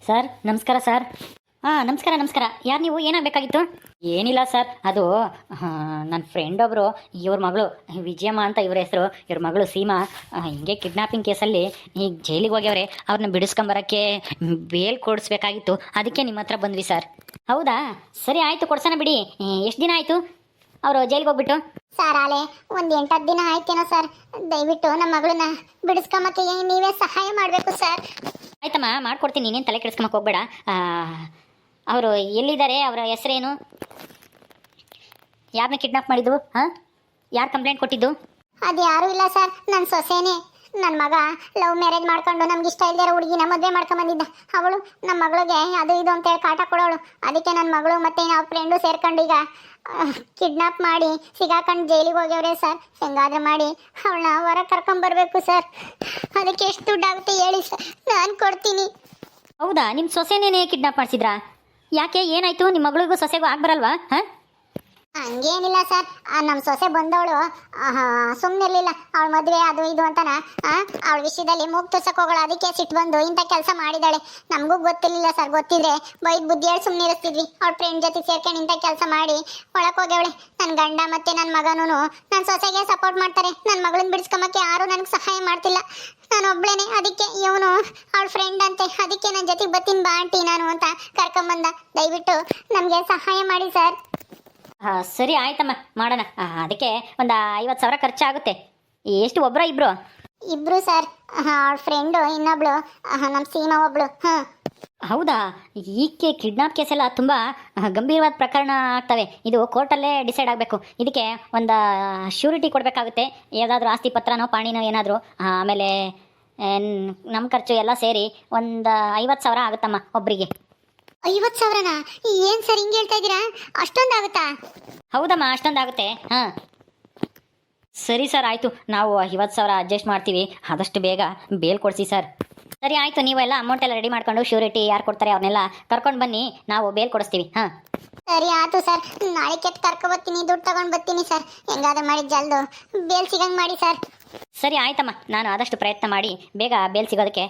Sir ನಮಸ್ಕಾರ sir. ಹಾಂ ನಮಸ್ಕಾರ ನಮಸ್ಕಾರ. ಯಾರು ನೀವು? ಏನಾಗಬೇಕಾಗಿತ್ತು? ಏನಿಲ್ಲ ಸರ್, ಅದು ನನ್ನ ಫ್ರೆಂಡ್ ಒಬ್ಬರು, ಇವ್ರ ಮಗಳು ವಿಜಯಮ್ಮ ಅಂತ ಇವ್ರ ಹೆಸರು, ಇವ್ರ ಮಗಳು ಸೀಮಾ ಹಿಂಗೆ ಕಿಡ್ನಾಪಿಂಗ್ ಕೇಸಲ್ಲಿ ಈಗ ಜೈಲಿಗೆ ಹೋಗ್ಯವ್ರೆ. ಅವ್ರನ್ನ ಬಿಡಿಸ್ಕೊಂಬರೋಕ್ಕೆ ಬೇಲ್ ಕೊಡಿಸ್ಬೇಕಾಗಿತ್ತು, ಅದಕ್ಕೆ ನಿಮ್ಮ ಹತ್ರ ಬಂದ್ವಿ ಸರ್. ಹೌದಾ, ಸರಿ ಆಯಿತು, ಕೊಡ್ಸೋಣ ಬಿಡಿ. ಎಷ್ಟು ದಿನ ಆಯಿತು ಅವರು ಜೈಲಿಗೆ ಹೋಗ್ಬಿಟ್ಟು? ಸರ್ ಆಲೆ ಒಂದು 8-10 ದಿನ ಆಯ್ತೇನೋ ಸರ್. ದಯವಿಟ್ಟು ನಮ್ಮ ಮಗಳನ್ನ ಬಿಡಿಸ್ಕೊಂಬಕ್ಕೆ ನೀವೇ ಸಹಾಯ ಮಾಡಬೇಕು ಸರ್. ಆಯ್ತಮ್ಮ, ಮಾಡ್ಕೊಡ್ತೀನಿ, ನೀನೇನು ತಲೆ ಕೆಡಿಸ್ಕೊಂಬಕ್ಕೆ ಹೋಗ್ಬೇಡ. ಅವರು ಎಲ್ಲಿದ್ದಾರೆ? ಅವರ ಹೆಸರೇನು? ಯಾರನ್ನ ಕಿಡ್ನಾಪ್ ಮಾಡಿದ್ದು? ಹಾಂ, ಯಾರು ಕಂಪ್ಲೇಂಟ್ ಕೊಟ್ಟಿದ್ದು? ಅದು ಯಾರೂ ಇಲ್ಲ ಸರ್, ನನ್ನ ಸೊಸೆನೇ. ನನ್ನ ಮಗ ಲವ್ ಮ್ಯಾರೇಜ್ ಮಾಡ್ಕೊಂಡು ನಮ್ಗೆ ಇಷ್ಟ ಇಲ್ಲದಿರೋ ಹುಡುಗಿನ ಮದುವೆ ಮಾಡ್ಕೊಂಬಂದಿದ್ದ. ಅವಳು ನಮ್ಮ ಮಗಳಿಗೆ ಅದು ಇದು ಅಂತೇಳಿ ಕಾಟ ಕೊಡೋಳು. ಅದಕ್ಕೆ ನನ್ನ ಮಗಳು ಮತ್ತು ನಾವು ಫ್ರೆಂಡು ಸೇರ್ಕೊಂಡು ಈಗ ಕಿಡ್ನಾಪ್ ಮಾಡಿ ಸಿಗಾಕೊಂಡು ಜೈಲಿಗೆ ಹೋಗ್ಯವ್ರೆ ಸರ್. ಹೆಂಗಾದ್ರೆ ಮಾಡಿ ಅವಳನ್ನ ಹೊರ ಕರ್ಕೊಂಬರ್ಬೇಕು ಸರ್. ಅದಕ್ಕೆ ಎಷ್ಟು ದುಡ್ಡಾಗುತ್ತೆ ಹೇಳಿ ಸರ್, ನಾನು ಕೊಡ್ತೀನಿ. ಹೌದಾ, ನಿಮ್ಮ ಸೊಸೆನೇನೇ ಕಿಡ್ನಾಪ್ ಮಾಡಿಸಿದ್ರಾ? ಯಾಕೆ, ಏನಾಯಿತು? ನಿಮ್ಮ ಮಗಳಿಗೂ ಸೊಸೆಗೂ ಆಗ್ಬರಲ್ವಾ? ಹಾಂ, ಹಂಗೇನಿಲ್ಲ ಸರ್, ನಮ್ಮ ಸೊಸೆ ಬಂದವಳು ಸುಮ್ಮನಿರಲಿಲ್ಲ. ಅವಳ ಮದುವೆ ಅದು ಇದು ಅಂತಾನ ಅವಳ ವಿಷಯದಲ್ಲಿ ಮೂಗ್ ತುರ್ಸಕ್ಕೆ ಹೋಗೋಳು. ಅದಕ್ಕೆ ಸಿಟ್ಟು ಬಂದು ಇಂಥ ಕೆಲಸ ಮಾಡಿದಾಳೆ. ನಮಗೂ ಗೊತ್ತಿರಲಿಲ್ಲ ಸರ್, ಗೊತ್ತಿದ್ರೆ ಬೈದು ಬುದ್ಧಿ ಹೇಳಿ ಸುಮ್ಮನೆ ಇರಿಸ್ತಿದ್ವಿ. ಅವಳ ಫ್ರೆಂಡ್ ಜೊತೆ ಸೇರ್ಕೊಂಡು ಇಂಥ ಕೆಲಸ ಮಾಡಿ ಒಳಕ್ಕೆ ಹೋಗ್ಯವಳೆ. ನನ್ನ ಗಂಡ ಮತ್ತು ನನ್ನ ಮಗನೂ ನನ್ನ ಸೊಸೆಗೆ ಸಪೋರ್ಟ್ ಮಾಡ್ತಾರೆ. ನನ್ನ ಮಗಳನ್ನ ಬಿಡಿಸ್ಕೊಂಬಕ್ಕೆ ಯಾರೂ ನನಗೆ ಸಹಾಯ ಮಾಡ್ತಿಲ್ಲ, ನಾನು ಒಬ್ಳೇನೆ. ಅದಕ್ಕೆ ಇವನು ಅವಳ ಫ್ರೆಂಡ್ ಅಂತೆ, ಅದಕ್ಕೆ ನನ್ನ ಜೊತೆಗೆ ಬರ್ತೀನಿ ಬಾ ಆಂಟಿ ನಾನು ಅಂತ ಕರ್ಕೊಂಬಂದ. ದಯವಿಟ್ಟು ನಮಗೆ ಸಹಾಯ ಮಾಡಿ ಸರ್. ಸರಿ ಆಯ್ತಮ್ಮ, ಮಾಡೋಣ. ಅದಕ್ಕೆ ಒಂದು 50,000 ಖರ್ಚಾಗುತ್ತೆ. ಎಷ್ಟು, ಒಬ್ಬರ ಇಬ್ಬರು? ಇಬ್ರು ಸರ್. ಅವಳ ಫ್ರೆಂಡು ಇನ್ನೊಬ್ಳು, ನಮ್ಮ ಸೀಮಾ ಒಬ್ಳು. ಹೌದಾ, ಈಕೆ ಕಿಡ್ನಾಪ್ ಕೇಸೆಲ್ಲ ತುಂಬ ಗಂಭೀರವಾದ ಪ್ರಕರಣ ಆಗ್ತವೆ. ಇದು ಕೋರ್ಟಲ್ಲೇ ಡಿಸೈಡ್ ಆಗಬೇಕು. ಇದಕ್ಕೆ ಒಂದು ಶ್ಯೂರಿಟಿ ಕೊಡಬೇಕಾಗುತ್ತೆ, ಯಾವುದಾದ್ರೂ ಆಸ್ತಿ ಪತ್ರನೋ ಪಾಣಿನೋ ಏನಾದರೂ. ಆಮೇಲೆ ನಮ್ಮ ಖರ್ಚು ಎಲ್ಲ ಸೇರಿ ಒಂದು 50,000 ಆಗುತ್ತಮ್ಮ ಒಬ್ಬರಿಗೆ. 50,000ನಾ? ಏನು ಸರ್ ಹಿಂಗೆ ಹೇಳ್ತಾ ಇದ್ದೀರಾ? ಅಷ್ಟೊಂದಾಗುತ್ತಾ? ಹೌದಮ್ಮ, ಅಷ್ಟೊಂದಾಗುತ್ತೆ. ಹಾಂ, ಸರಿ ಸರ್, ಆಯಿತು. ನಾವು 50,000 ಅಡ್ಜಸ್ಟ್ ಮಾಡ್ತೀವಿ. ಆದಷ್ಟು ಬೇಗ ಬೇಲ್ ಕೊಡಿಸಿ ಸರ್. ಸರಿ ಆಯಿತು, ನೀವೆಲ್ಲ ಅಮೌಂಟ್ ಎಲ್ಲ ರೆಡಿ ಮಾಡ್ಕೊಂಡು ಶ್ಯೂರಿಟಿ ಯಾರು ಕೊಡ್ತಾರೆ ಅವ್ರನ್ನೆಲ್ಲ ಕರ್ಕೊಂಡು ಬನ್ನಿ, ನಾವು ಬೇಲ್ ಕೊಡಿಸ್ತೀವಿ. ಹಾಂ, ಸರಿ ಆಯ್ತು ಸರ್. ನಾಳೆ ಕೆತ್ತು ಕರ್ಕೊಬರ್ತೀನಿ, ದುಡ್ಡು ತಗೊಂಡು ಬರ್ತೀನಿ ಸರ್. ಹೆಂಗಾದ್ರೆ ಮಾಡಿ ಜಲ್ದು ಬೇಲ್ ಸಿಗಂಗೆ ಮಾಡಿ ಸರ್. ಸರಿ ಆಯ್ತಮ್ಮ, ನಾನು ಆದಷ್ಟು ಪ್ರಯತ್ನ ಮಾಡಿ ಬೇಗ ಬೇಲ್ ಸಿಗೋದಕ್ಕೆ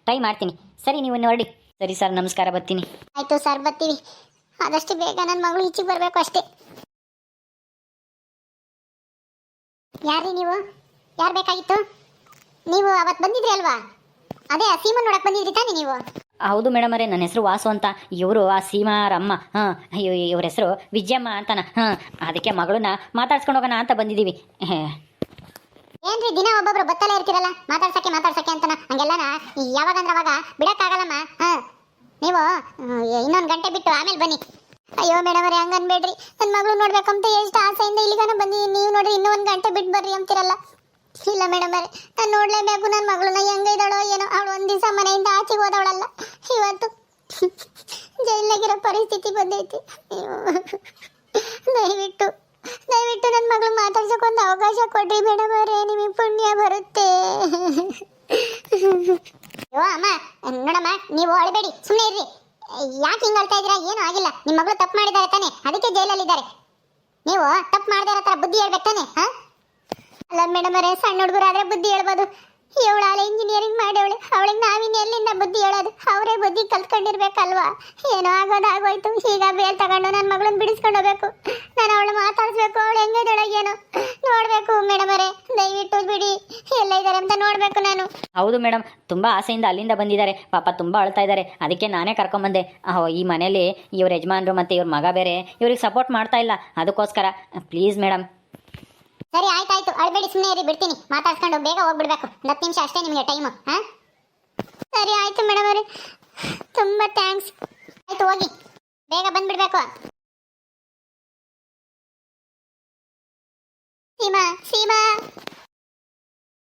ಟ್ರೈ ಮಾಡ್ತೀನಿ. ಸರಿ, ನೀವು ನೋಡಿ. ಸರಿ ಸರ್, ನಮಸ್ಕಾರ, ಬರ್ತೀನಿ. ಆಯಿತು ಸರ್, ಬರ್ತೀವಿ. ಆದಷ್ಟು ಬೇಗ ನನ್ನ ಮಗಳು ಈಚೆಗೆ ಬರಬೇಕು ಅಷ್ಟೇ. ಯಾರೀ ನೀವು? ಯಾರು ಬೇಕಾಗಿತ್ತು? ನೀವು ಅವತ್ತು ಬಂದಿದ್ರಿ ಅಲ್ವಾ? ಅದೇ ಆ ಸೀಮಾ ನೋಡಕ್ಕೆ ಬಂದಿದ್ರಿ ತಾನೇ ನೀವು? ಹೌದು ಮೇಡಮ್ ಅವರೇ, ನನ್ನ ಹೆಸರು ವಾಸು ಅಂತ. ಇವರು ಆ ಸೀಮಾರಮ್ಮ. ಹಾಂ, ಇವ್ರ ಹೆಸರು ವಿಜಯಮ್ಮ ಅಂತಾನ. ಹಾಂ, ಅದಕ್ಕೆ ಮಗಳನ್ನ ಮಾತಾಡ್ಸ್ಕೊಂಡು ಹೋಗೋಣ ಅಂತ ಬಂದಿದ್ದೀವಿ. ಏನ್ರಿ ದಿನ ಒಬ್ಬೊಬ್ರು ಬತ್ತಲೇ ಇರ್ತೀರಲ್ಲ, ಮಾತಾಡ್ಸಕ್ಕೆ ಅಂತನ. ಹಂಗೆಲ್ಲನ ಯಾವಾಗಂದ್ರೆ ಅವಾಗ ಬಿಡಕ್ಕಾಗಲ್ಲಮ್ಮ. ನೀವು ಇನ್ನೊಂದು ಗಂಟೆ ಬಿಟ್ಟು ಆಮೇಲೆ ಬನ್ನಿ. ಅಯ್ಯೋ ಮೇಡಮ್ ಅವರೇ, ಹಂಗೆ ಅನ್ಬೇಡ್ರಿ. ನನ್ನ ಮಗಳು ನೋಡ್ಬೇಕಂತ ಎಷ್ಟು ಆಸೆಯಿಂದ ಇಲ್ಲಿಗಾನ ಬಂದಿದ್ದೀನಿ. ನೀವು ನೋಡ್ರಿ ಇನ್ನೂ ಒಂದು ಗಂಟೆ ಬಿಟ್ಟು ಬರ್ರಿ ಅಂತೀರಲ್ಲ. ಇಲ್ಲ ಮೇಡಮ್ ಅವರೇ, ನಾನು ನೋಡಲೇಬೇಕು ನನ್ನ ಮಗಳನ್ನ. ಹೆಂಗೆ ಇದ್ದಾಳೋ ಏನೋ. ಅವಳು ಒಂದು ದಿವಸ ಮನೆಯಿಂದ ಆಚೆಗೆ ಹೋದವಳಲ್ಲ, ಇವತ್ತು ಜೈಲಾಗಿರೋ ಪರಿಸ್ಥಿತಿ ಬಂದೈತಿ. ದಯವಿಟ್ಟು ನನ್ನ ಮಗಳು ಮಾತಾಡ್ಸೋಕೆ ಒಂದು ಅವಕಾಶ ಕೊಡ್ರಿ ಮೇಡಮ್ ಅವರೇ, ನಿಮಗೆ ಪುಣ್ಯ ಬರುತ್ತೆ. ಅಯ್ಯೋ ಅಮ್ಮ, ನೋಡಮ್ಮ, ನೀವು ಅಳಬೇಡಿ, ಸುಮ್ಮನೆ ಇರ್ರಿ. ಯಾಕೆ ಹಿಂಗೆ ಅಳ್ತಾ ಇದ್ದೀರಾ? ಏನೂ ಆಗಿಲ್ಲ. ನಿಮ್ಮ ಮಗಳು ತಪ್ಪು ಮಾಡಿದ್ದಾರೆ ತಾನೆ, ಅದಕ್ಕೆ ಜೈಲಲ್ಲಿದ್ದಾರೆ. ನೀವು ತಪ್ಪು ಮಾಡದೇ ಇರೋ ಥರ ಬುದ್ಧಿ ಹೇಳ್ಬೇಕು ತಾನೆ. ಅಲ್ಲ ಮೇಡಮ್ ಅವರೇ, ಸಣ್ಣ ಹುಡುಗರಾದ್ರೆ ಬುದ್ಧಿ ಹೇಳ್ಬೋದು. ಇವಳಾಳೆ ಇಂಜಿನಿಯರಿಂಗ್ ಮಾಡವಳೆ, ಅವಳಿಗೆ ನಾವಿನ್ನು ಎಲ್ಲಿಂದ ಬುದ್ಧಿ ಹೇಳೋದು? ಅವರೇ ಬುದ್ಧಿ ಕಲ್ತ್ಕೊಂಡಿರ್ಬೇಕಲ್ವಾ? ಏನೋ ಆಗೋಯ್ತು. ಈಗ ಬೇಲ್ ತಗೊಂಡು ನನ್ನ ಮಗಳನ್ನ ಬಿಡಿಸ್ಕೊಂಡು ಹೋಗ್ಬೇಕು. ನಾನು ಅವಳು ಮಾತಾಡಿಸ್ಬೇಕು. ಅವಳು ಹೆಂಗಿದ್ದಾಳೆ ಏನೋ ನೋಡಬೇಕು ಮೇಡಮ್ ಅವರೇ, ದಯವಿಟ್ಟು ಬಿಡಿ. ಎಲ್ಲ ಇದ್ದಾರೆ ಅಂತ ನೋಡಬೇಕು ನಾನು. ಹೌದು ಮೇಡಮ್, ತುಂಬ ಆಸೆಯಿಂದ ಅಲ್ಲಿಂದ ಬಂದಿದ್ದಾರೆ. ಪಾಪ ತುಂಬ ಅಳ್ತಾ ಇದ್ದಾರೆ. ಅದಕ್ಕೆ ನಾನೇ ಕರ್ಕೊಂಬಂದೆ. ಈ ಮನೇಲಿ ಇವ್ರ ಯಜಮಾನ್ರು ಮತ್ತು ಇವ್ರ ಮಗ ಬೇರೆ ಇವ್ರಿಗೆ ಸಪೋರ್ಟ್ ಮಾಡ್ತಾ ಇಲ್ಲ, ಅದಕ್ಕೋಸ್ಕರ. Please madam. ಸರಿ ಆಯ್ತಾಯ್ತು, ಅಳ್ಬೇಡಿ, ಸುಮ್ಮನೆ ಇರಿ, ಬಿಡ್ತೀನಿ. ಮಾತಾಡ್ಸ್ಕೊಂಡು ಬೇಗ ಹೋಗ್ಬಿಡ್ಬೇಕು. 10 ನಿಮಿಷ ಅಷ್ಟೇ ನಿಮಗೆ ಟೈಮು. ಸರಿ ಆಯ್ತು ಮೇಡಮ್ ಅವರೇ, ತುಂಬ ಥ್ಯಾಂಕ್ಸ್. ಆಯ್ತು, ಹೋಗಿ ಬೇಗ ಬಂದ್ಬಿಡ್ಬೇಕು. ಸೀಮಾ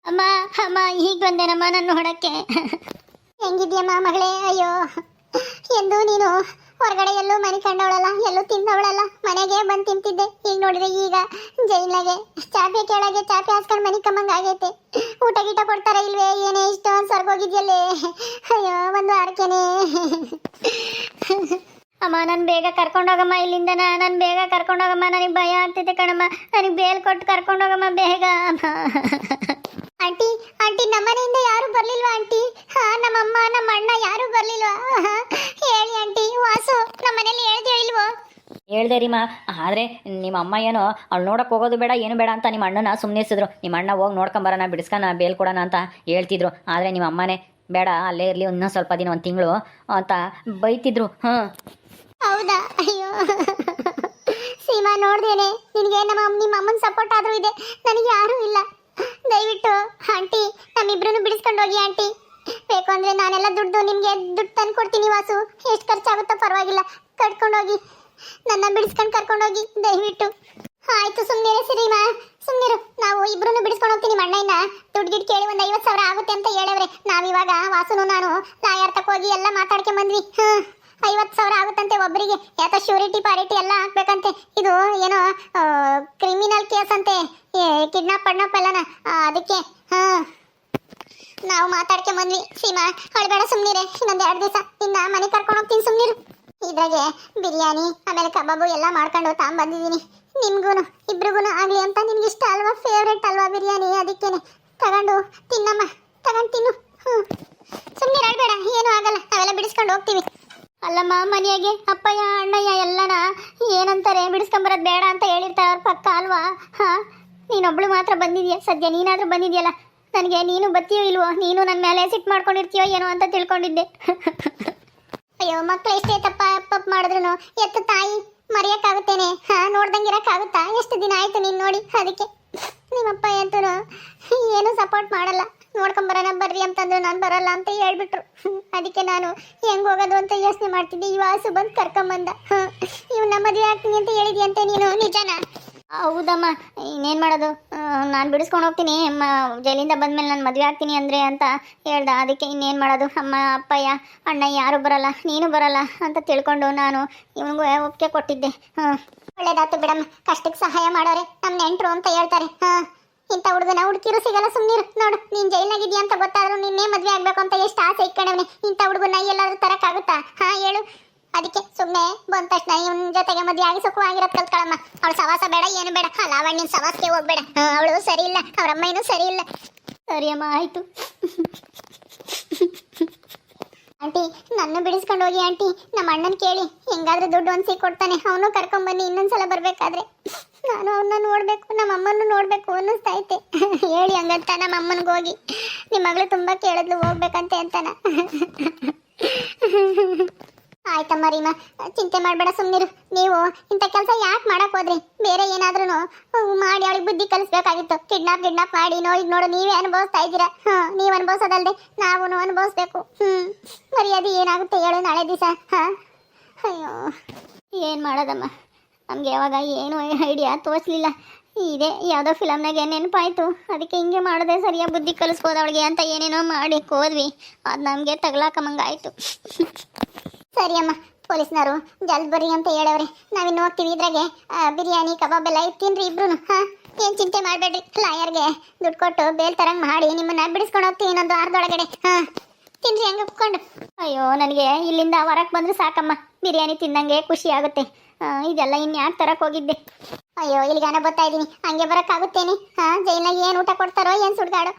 ಅಮ್ಮ ಈಗ ಬಂದೇನಮ್ಮ ನಾನು ನೋಡಕ್ಕೆ. ಹೆಂಗಿದ್ಯಮ್ಮ ಮಗಳೇ? ಅಯ್ಯೋ, ಎಂದು ನೀನು ಹೊರಗಡೆ ಎಲ್ಲೂ ಮನೆ ಕಂಡವಳಲ್ಲ, ಎಲ್ಲೂ ತಿಂದವಳಲ್ಲ. ಮನೆಗೆ ಬಂದು ತಿಂತಿದ್ದೆ. ಈಗ ನೋಡಿದ್ರೆ ಈಗ ಜೈಲಾಗೆ ಚಾಪೆ ಕೆಳಗೆ ಚಾಪೆ ಹಾಸ್ಕೊಂಡು ಮನೆ ಕಮ್ಮಂಗೆ ಆಗೈತೆ. ಊಟ ಗೀಟ ಕೊಡ್ತಾರ ಇಲ್ವೇ ಏನೇ? ಇಷ್ಟು ಒಂದು ಸ್ವರ್ಗೋಗಿದ್ಯಲ್ಲೇ. ಅಯ್ಯೋ, ಒಂದು ಅಡಕೆನೆ. ಅಮ್ಮ ನಾನು ಬೇಗ ಕರ್ಕೊಂಡೋಗಮ್ಮ ಇಲ್ಲಿಂದ ನಾನು ಬೇಗ ಕರ್ಕೊಂಡೋಗಮ್ಮ ನನಗೆ ಭಯ ಆಗ್ತೈತೆ ಕಣಮ್ಮ ನನಗೆ ಬೇಲ್ ಕೊಟ್ಟು ಕರ್ಕೊಂಡೋಗಮ್ಮ ಬೇಗ ಅಮ್ಮ ಆಂಟಿ ಆಂಟಿ ನಮ್ಮನೆಯಿಂದ ಯಾರು ಬರ್ಲಿಲ್ವಾ ಆಂಟಿ? ಹಾ ನಮ್ಮಮ್ಮ ನಮ್ಮ ಅಣ್ಣ ಯಾರು ಬರ್ಲಿಲ್ವಾ? ಹೇಳಿ ಆಂಟಿ. ವಾಸು ನಮ್ಮನೇಲಿ ಹೇಳ್ದೆ ಇಲ್ವೋ? ಹೇಳ್ದೆ ರೀಮ್ಮ, ಆದರೆ ನಿಮ್ಮ ಅಮ್ಮ ಏನೋ ಅವ್ಳು ನೋಡೋಕೆ ಹೋಗೋದು ಬೇಡ ಏನು ಬೇಡ ಅಂತ ನಿಮ್ಮ ಅಣ್ಣನ ಸುಮ್ಮನಿಸಿದ್ರು. ನಿಮ್ಮ ಅಣ್ಣ ಹೋಗಿ ನೋಡ್ಕೊಂಬರೋಣ ಬಿಡಿಸ್ಕೊಣ ಬೇಲ್ ಕೊಡೋಣ ಅಂತ ಹೇಳ್ತಿದ್ರು. ಆದರೆ ನಿಮ್ಮ ಅಮ್ಮನೇ ಬೇಡ ಅಲ್ಲೇ ಇರಲಿ ಇನ್ನೂ ಸ್ವಲ್ಪ ದಿನ ಒಂದು ತಿಂಗಳು ಅಂತ ಬೈತಿದ್ರು. ಹಾಂ ಹೌದಾ? ಅಯ್ಯೋ ಸೀಮಾ, ನೋಡ್ದೇನೆ ನಿನಗೆ ನಿಮ್ಮ ಅಮ್ಮನ ಸಪೋರ್ಟ್ ಆದರೂ ಇದೆ, ನನಗೆ ಯಾರೂ ಇಲ್ಲ. ದಯವಿಟ್ಟು ಆಂಟಿ ನಮ್ಮಿಬ್ರು ಬಿಡಿಸ್ಕೊಂಡು ಹೋಗಿ ಆಂಟಿ. ಬೇಕು ಅಂದರೆ ನಾನೆಲ್ಲ ನಿಮಗೆ ದುಡ್ಡು ತಂದು ಕೊಡ್ತೀನಿ. ವಾಸು ಎಷ್ಟು ಖರ್ಚಾಗುತ್ತೋ ಪರವಾಗಿಲ್ಲ, ಕಟ್ಕೊಂಡೋಗಿ ನನ್ನ ಬಿಡಿಸ್ಕೊಂಡು ಕರ್ಕೊಂಡೋಗಿ ದಯವಿಟ್ಟು. ಆಯ್ತು ಸುಮ್ಮನೆ ಸಿರಿಮಾ, ಸುಮ್ಮನಿರು. ನಾವು ಇಬ್ರು ಬಿಡಿಸ್ಕೊಂಡು ಹೋಗ್ತೀನಿ. ಅಣ್ಣಯ್ಯನ ದುಡ್ಡು ಗಿಡ್ ಕೇಳಿ ಒಂದು 50,000 ಆಗುತ್ತೆ ಅಂತ ಹೇಳವ್ರೆ. ನಾವಿವಾಗ ವಾಸುನು ನಾನು ಲಾಯರ್ ತಕ ಹೋಗಿ ಎಲ್ಲ ಮಾತಾಡ್ಕೊಂಡ್ ಬಂದ್ವಿ. 50,000 ಆಗುತ್ತಂತೆ ಒಬ್ಬರಿಗೆ. ಯಾತ ಶ್ಯೂರಿಟಿ ಪಾರಿಟಿ ಎಲ್ಲ ಹಾಕ್ಬೇಕಂತೆ. ಇದು ಏನೋ ಕ್ರಿಮಿನಲ್ ಕೇಸ್ ಅಂತೆ, ಕಿಡ್ನಾಪ್ ಎಲ್ಲನ. ಅದಕ್ಕೆ ನಾವು ಮಾತಾಡ್ಕೊಂಡ್ ಬಂದ್ವಿ. ಸೀಮಾ ಹೊಳಬೇಡ, ಸುಮ್ಮನಿರೆ. ಇನ್ನೊಂದು 2 ದಿವಸ ನಿನ್ನ ಮನೆ ಕರ್ಕೊಂಡು ಹೋಗ್ತೀನಿ, ಸುಮ್ಮನಿರು. ಇದ್ರಾಗೆ ಬಿರಿಯಾನಿ ಆಮೇಲೆ ಕಬಾಬು ಎಲ್ಲ ಮಾಡ್ಕೊಂಡು ತಗೊಂಬಂದಿದ್ದೀನಿ. ನಿಮ್ಗೂ ಇಬ್ರಿಗೂ ಆಗಲಿ ಅಂತ. ನಿನ್ಗೆ ಇಷ್ಟ ಅಲ್ವಾ, ಫೇವ್ರೆಟ್ ಅಲ್ವಾ ಬಿರಿಯಾನಿ? ಅದಕ್ಕೇನೆ ತಗೊಂಡು ತಿನ್ನಮ್ಮ, ತಗೊಂಡು ತಿನ್ನು. ಸುಮ್ಮನೆ ಹೇಳ್ಬೇಡ, ಏನೂ ಆಗಲ್ಲ, ನಾವೆಲ್ಲ ಬಿಡಿಸ್ಕೊಂಡು ಹೋಗ್ತೀವಿ. ಅಲ್ಲಮ್ಮ, ಮನೆಯಾಗೆ ಅಪ್ಪಯ್ಯ ಅಣ್ಣಯ್ಯ ಎಲ್ಲನ ಏನಂತಾರೆ ಬಿಡಿಸ್ಕೊಂಬರೋದು ಬೇಡ ಅಂತ ಹೇಳಿರ್ತಾರೆ ಅವ್ರ ಪಕ್ಕ ಅಲ್ವಾ? ಹಾಂ, ನೀನೊಬ್ಳು ಮಾತ್ರ ಬಂದಿದ್ಯಾ ಸದ್ಯ. ನೀನಾದರೂ ಬಂದಿದ್ಯಲ್ಲ, ನನಗೆ ನೀನು ಬತ್ತೀಯೋ ಇಲ್ವೋ, ನೀನು ನನ್ನ ಮೇಲೆ ಸಿಟ್ಟು ಮಾಡ್ಕೊಂಡಿರ್ತೀಯೋ ಏನೋ ಅಂತ ತಿಳ್ಕೊಂಡಿದ್ದೆ. ಅಯ್ಯೋ ಮಕ್ಳು ಎಷ್ಟೇ ತಪ್ಪ ಮಾಡಿದ್ರು ಎತ್ತು ತಾಯಿ ಮರೆಯೋಕ್ಕಾಗುತ್ತೇನೆ? ನೋಡ್ದಂಗೆ ಇರೋಕ್ಕಾಗುತ್ತಾ? ಎಷ್ಟು ದಿನ ಆಯ್ತು ನೀನು ನೋಡಿ. ಅದಕ್ಕೆ ನಿಮ್ಮಪ್ಪ ಅಂತೂ ಏನು ಸಪೋರ್ಟ್ ಮಾಡಲ್ಲ. ನೋಡ್ಕೊಂಬರೋಣ ಬರ್ರಿ ಅಂತಂದ್ರು ನಾನು ಬರಲ್ಲ ಅಂತ ಹೇಳ್ಬಿಟ್ರು. ಅದಕ್ಕೆ ನಾನು ಹೆಂಗೆ ಹೋಗೋದು ಅಂತ ಯೋಚನೆ ಮಾಡ್ತಿದ್ದೆ. ಈ ವಾಸು ಬಂದು ಕರ್ಕೊಂಬಂದ. ಇವ್ನ ಮದುವೆ ಆಗ್ತೀನಿ ಅಂತ ಹೇಳಿದ್ಯಂತೆ ನೀನು, ನಿಜನಾ? ಹೌದಮ್ಮ, ಇನ್ನೇನು ಮಾಡೋದು, ನಾನು ಬಿಡಿಸ್ಕೊಂಡು ಹೋಗ್ತೀನಿ. ಜೈಲಿಂದ ಬಂದಮೇಲೆ ನಾನು ಮದುವೆ ಆಗ್ತೀನಿ ಅಂದರೆ ಅಂತ ಹೇಳ್ದ. ಅದಕ್ಕೆ ಇನ್ನೇನು ಮಾಡೋದು, ಅಮ್ಮ ಅಪ್ಪಯ್ಯ ಅಣ್ಣ ಯಾರು ಬರಲ್ಲ, ನೀನು ಬರಲ್ಲ ಅಂತ ತಿಳ್ಕೊಂಡು ನಾನು ಇವನಿಗೂ ಒಪ್ಪಿಗೆ ಕೊಟ್ಟಿದ್ದೆ. ಒಳ್ಳೇದಾಯ್ತು ಬಿಡಮ್ಮ, ಕಷ್ಟಕ್ಕೆ ಸಹಾಯ ಮಾಡೋರೆ ನಮ್ಮ ನೆಂಟರು ಅಂತ ಹೇಳ್ತಾರೆ. ಇಂಥ ಹುಡುಗನ ಹುಡುಕಿರು ಸಿಗಲ್ಲ, ಸುಮ್ಮನಿರು. ನೋಡು, ನೀನು ಜೈಲ್ನಾಗಿದ್ಯಾ ಅಂತ ಗೊತ್ತಾದ್ರು ನಿನ್ನೆ ಮದುವೆ ಆಗ್ಬೇಕು ಅಂತ ಎಷ್ಟು ಆಸೆ ಇಟ್ಕೊಂಡವನೆ. ಇಂಥ ಹುಡುಗನ ಎಲ್ಲಾದ್ರೂ ತರಕ್ಕಾಗುತ್ತಾ? ಹೇಳು. ಅದಕ್ಕೆ ಸುಮ್ಮನೆ ಬಂದ ತಕ್ಷಣ ಇವನ ಜೊತೆಗೆ ಮದುವೆ ಆಗಿ ಸುಖವಾಗಿರೋದು ಕಲ್ತ್ಕೊಳ್ಳಮ್ಮ. ಅವಳು ಸವಾಸ ಬೇಡ, ಏನು ಬೇಡ. ಲಾವಣ್ಯನ ಸವಾಸಕ್ಕೆ ಹೋಗ್ಬೇಡ. ಅವಳು ಸರಿ ಇಲ್ಲ, ಅವರಮ್ಮನೂ ಸರಿ ಇಲ್ಲ. ಸರಿ ಅಮ್ಮ, ಆಯಿತು. ಆಂಟಿ ನನ್ನ ಬಿಡಿಸ್ಕೊಂಡು ಹೋಗಿ ಆಂಟಿ. ನಮ್ಮ ಅಣ್ಣನ ಕೇಳಿ ಹೆಂಗಾದ್ರೂ ದುಡ್ಡು ಹೊಂದಿಸಿ ಕೊಡ್ತಾನೆ. ಅವನು ಕರ್ಕೊಂಬನ್ನಿ. ಇನ್ನೊಂದ್ಸಲ ಬರ್ಬೇಕಾದ್ರೆ ನಾನು ಅವನ್ನ ನೋಡ್ಬೇಕು, ನಮ್ಮ ಅಮ್ಮನ್ನು ನೋಡ್ಬೇಕು ಅನ್ನಿಸ್ತೈತೆ. ಹೇಳಿ ಹಂಗಂತ ನಮ್ಮ ಅಮ್ಮನಿಗೆ ಹೋಗಿ, ನಿಮ್ಮ ಮಗಳು ತುಂಬಾ ಕೇಳಿದ್ಲು ಹೋಗ್ಬೇಕಂತೆ ಅಂತಾನ. ಆಯ್ತಮ್ಮ ರೀಮಾ, ಚಿಂತೆ ಮಾಡಬೇಡ, ಸುಮ್ಮನಿರು. ನೀವು ಇಂಥ ಕೆಲಸ ಯಾಕೆ ಮಾಡಕ್ ಹೋದ್ರಿ? ಬೇರೆ ಏನಾದ್ರೂ ಮಾಡಿ ಅವಳಿಗೆ ಬುದ್ಧಿ ಕಲಿಸ್ಬೇಕಾಗಿತ್ತು. ಕಿಡ್ನಾಪ್ ಮಾಡಿ ನೋಡು ನೀವೇ ಅನುಭವಿಸ್ತಾ ಇದ್ದೀರಾ. ನೀವು ಅನುಭವಿಸೋದಲ್ದೆ ನಾವು ಅನುಭವಿಸ್ಬೇಕು. ಮರ್ಯಾದೆ ಏನಾಗುತ್ತೆ ಹೇಳು ನಾಳೆ ದಿವಸ. ಅಯ್ಯೋ ಏನು ಮಾಡೋದಮ್ಮ, ನಮಗೆ ಯಾವಾಗ ಏನು ಐಡಿಯಾ ತೋರಿಸ್ಲಿಲ್ಲ. ಇದೆ ಯಾವುದೋ ಫಿಲಮ್ನಾಗೆ ನೆನಪಾಯಿತು. ಅದಕ್ಕೆ ಹಿಂಗೆ ಮಾಡಿದೆ, ಸರಿಯಾಗಿ ಬುದ್ಧಿ ಕಲಿಸ್ಬೋದು ಅವಳಿಗೆ ಅಂತ ಏನೇನೋ ಮಾಡಿ ಹೋದ್ವಿ. ಅದು ನಮಗೆ ತಗ್ಲಾಕಂಗಾಯಿತು. ಸರಿ ಅಮ್ಮ, ಪೊಲೀಸ್ನವರು ಜಲ್ದಿ ಬರ್ರಿ ಅಂತ ಹೇಳವ್ರೆ. ನಾವಿನ್ನು ಹೋಗ್ತೀವಿ. ಇದ್ರಾಗೆ ಬಿರಿಯಾನಿ ಕಬಾಬ್ ಎಲ್ಲ ಇರ್ತೀನಿ ಇಬ್ರು. ಏನು ಚಿಂತೆ ಮಾಡಬೇಡ್ರಿ. ಲಾಯರ್ಗೆ ದುಡ್ಡು ಕೊಟ್ಟು ಬೇಲ್ ತರಂಗ್ ಮಾಡಿ ನಿಮ್ಮನ್ನ ಬಿಡಿಸ್ಕೊಂಡು ಹೋಗ್ತೀವಿ ಇನ್ನೊಂದು ವಾರದೊಳಗಡೆ. ತಿನ್ರಿ ಹಂಗೆ ಕುತ್ಕೊಂಡು. ಅಯ್ಯೋ, ನನಗೆ ಇಲ್ಲಿಂದ ಹೊರಕ್ಕೆ ಬಂದರೆ ಸಾಕಮ್ಮ, ಬಿರಿಯಾನಿ ತಿಂದಂಗೆ ಖುಷಿ ಆಗುತ್ತೆ. ಇದೆಲ್ಲ ಇನ್ಯಾಕೆ ತರಕ್ಕೆ ಹೋಗಿದ್ದೆ. ಅಯ್ಯೋ ಇಲ್ಲಿಗಾನ ಬರ್ತಾ ಇದ್ದೀನಿ, ಹಂಗೆ ಬರೋಕ್ಕಾಗುತ್ತೇನೆ? ಜೈಲಾಗ ಏನು ಊಟ ಕೊಡ್ತಾರೋ ಏನು ಸುಡ್ಗಾಡು,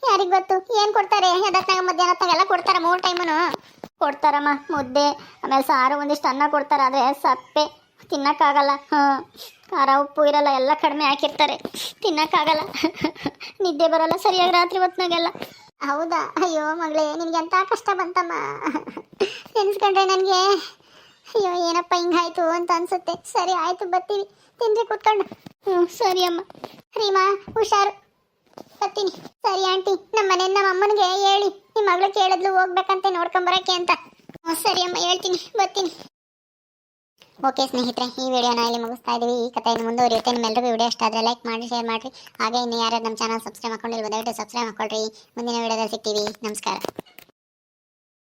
ಯಾರಿಗೆ ಗೊತ್ತು ಏನು ಕೊಡ್ತಾರೆ. ಅದಕ್ನಾಗ ಮಧ್ಯಾಹ್ನತ್ತಾಗೆಲ್ಲ ಕೊಡ್ತಾರೆ 3 ಟೈಮು ಕೊಡ್ತಾರಮ್ಮ. ಮುದ್ದೆ ಆಮೇಲೆ ಸಾರು, ಒಂದಿಷ್ಟು ಅನ್ನ ಕೊಡ್ತಾರೆ. ಆದರೆ ಸಪ್ಪೆ, ತಿನ್ನೋಕ್ಕಾಗಲ್ಲ. ಖಾರ ಉಪ್ಪು ಇರಲ್ಲ, ಎಲ್ಲ ಕಡಿಮೆ ಹಾಕಿರ್ತಾರೆ, ತಿನ್ನೋಕ್ಕಾಗಲ್ಲ. ನಿದ್ದೆ ಬರೋಲ್ಲ ಸರಿಯಾಗಿ ರಾತ್ರಿ ಹೊತ್ನಾಗೆಲ್ಲ. ಹೌದಾ? ಅಯ್ಯೋ ಮಗಳೇ, ನಿನಗೆ ಎಂಥ ಕಷ್ಟ ಬಂತಮ್ಮ. ನೆನೆಸ್ಕೊಂಡ್ರೆ ನನಗೆ ಅಯ್ಯೋ ಏನಪ್ಪ ಹಿಂಗಾಯ್ತು ಅಂತ ಅನ್ಸುತ್ತೆ. ಸರಿ ಆಯ್ತು, ಬರ್ತೀವಿ. ತಿಂದ್ರೆ ಕೂತ್ಕೊಂಡು. ಸರಿ ಅಮ್ಮ. ರೀಮಾ ಹುಷಾರು, ಬರ್ತೀನಿ. ಸರಿ ಆಂಟಿ, ನಮ್ಮ ಮನೆಯಿಂದ ನಮ್ಮ ಅಮ್ಮನಿಗೆ ಹೇಳಿ ನಿಮ್ಮ ಮಗಳು ಕೇಳಿದ್ಲು ಹೋಗ್ಬೇಕಂತೆ ನೋಡ್ಕೊಂಬರಕ್ಕೆ ಅಂತ. ಸರಿ ಅಮ್ಮ, ಹೇಳ್ತೀನಿ, ಬರ್ತೀನಿ. ಓಕೆ ಸ್ನೇಹಿತರೆ, ಈ ವಿಡಿಯೋನ ಇಲ್ಲಿ ಮುಗಿಸ್ತಾ ಇದ್ದೀವಿ. ಈ ಕಥೆಯನ್ನು ಮುಂದುವರಿಯುತ್ತೆ. ನಿಮ್ಮೆಲ್ಲರಿಗೂ ವಿಡಿಯೋ ಇಷ್ಟ ಆದರೆ ಲೈಕ್ ಮಾಡಿ, ಶೇರ್ ಮಾಡಿರಿ. ಹಾಗೆ ಇನ್ನು ಯಾರು ನಮ್ಮ ಚಾನಲ್ ಸಬ್ಸ್ಕ್ರೈಬ್ ಮಾಡ್ಕೊಂಡಿಲ್ವೋ ದಯವಿಟ್ಟು ಸಬ್ಸ್ಕ್ರೈಬ್ ಮಾಡ್ಕೊಳ್ರಿ. ಮುಂದಿನ ವಿಡಿಯೋದಲ್ಲಿ ಸಿಗ್ತೀವಿ. ನಮಸ್ಕಾರ.